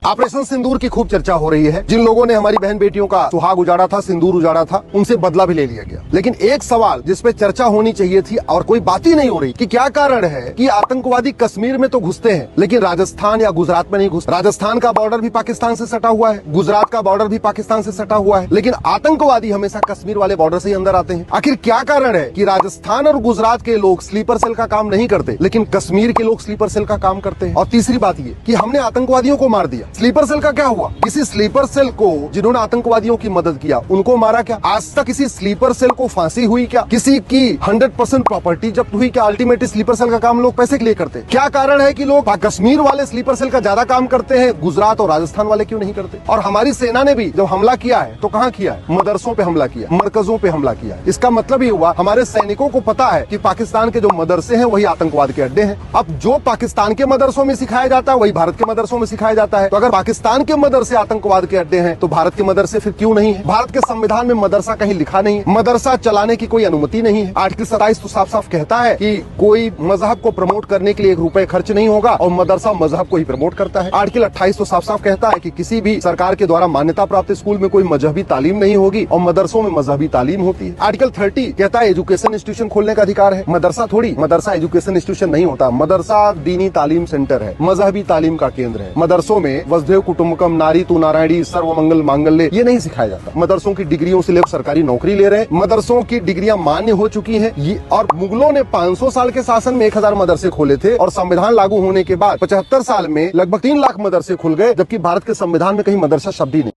Operation सिंदूर की खूब चर्चा हो रही है। जिन लोगों ने हमारी बहन बेटियों का सुहाग उजाड़ा था, सिंदूर उजाड़ा था, उनसे बदला भी ले लिया गया। लेकिन एक सवाल जिस पे चर्चा होनी चाहिए थी और कोई बात ही नहीं हो रही कि क्या कारण है कि आतंकवादी कश्मीर में तो घुसते हैं लेकिन राजस्थान या गुजरात में नहीं घुसते। राजस्थान का बॉर्डर भी पाकिस्तान से सटा हुआ है, गुजरात का बॉर्डर भी पाकिस्तान से सटा हुआ है, लेकिन आतंकवादी हमेशा कश्मीर वाले बॉर्डर से ही अंदर आते हैं। आखिर क्या कारण है कि राजस्थान और गुजरात के लोग स्लीपर सेल का काम नहीं करते लेकिन कश्मीर के लोग स्लीपर सेल का काम करते हैं? और तीसरी बात ये कि हमने आतंकवादियों को मार दिया, स्लीपर सेल का क्या हुआ? किसी स्लीपर सेल को जिन्होंने आतंकवादियों की मदद किया उनको मारा क्या? आज तक किसी स्लीपर सेल को फांसी हुई क्या? किसी की 100% प्रॉपर्टी जब्त हुई क्या? अल्टीमेटली स्लीपर सेल का काम लोग पैसे के लिए करते हैं। क्या कारण है कि लोग कश्मीर वाले स्लीपर सेल का ज्यादा काम करते हैं, गुजरात और राजस्थान वाले क्यों नहीं करते? और हमारी सेना ने भी जब हमला किया है तो कहाँ किया है? मदरसों पे हमला किया, मरकजों पे हमला किया। इसका मतलब ये हुआ हमारे सैनिकों को पता है कि पाकिस्तान के जो मदरसे हैं वही आतंकवाद के अड्डे हैं। अब जो पाकिस्तान के मदरसों में सिखाया जाता है वही भारत के मदरसों में सिखाया जाता है। तो अगर पाकिस्तान के मदरसे आतंकवाद के अड्डे हैं तो भारत के मदरसे फिर क्यों नहीं है? भारत के संविधान में मदरसा कहीं लिखा नहीं है, मदरसा चलाने की कोई अनुमति नहीं है। आर्टिकल 27 तो साफ साफ कहता है कि कोई मजहब को प्रमोट करने के लिए 1 रुपए खर्च नहीं होगा और मदरसा मजहब को ही प्रमोट करता है। आर्टिकल 28 तो साफ साफ कहता है कि किसी भी सरकार के द्वारा मान्यता प्राप्त स्कूल में कोई मजहबी तालीम नहीं होगी और मदरसों में मजहबी तालीम होती है। आर्टिकल 30 कहता है एजुकेशन इंस्टीट्यूशन खोलने का अधिकार है। मदरसा थोड़ी, मदरसा एजुकेशन इंस्टीट्यूशन नहीं होता, मदरसा दीनी तालीम सेंटर है, मजहबी तालीम का केंद्र है। मदरसों में वसुधैव कुटुंबकम, नारी तू नारायणी, सर्वमंगल मांगल्य ये नहीं सिखाया जाता। मदरसों की डिग्रियों से लोग सरकारी नौकरी ले रहे हैं, मदरसों की डिग्रियां मान्य हो चुकी हैं। और मुगलों ने 500 साल के शासन में 1000 मदरसे खोले थे और संविधान लागू होने के बाद 75 साल में लगभग 3 लाख मदरसे खुल गए, जबकि भारत के संविधान में कहीं मदरसा शब्द ही नहीं।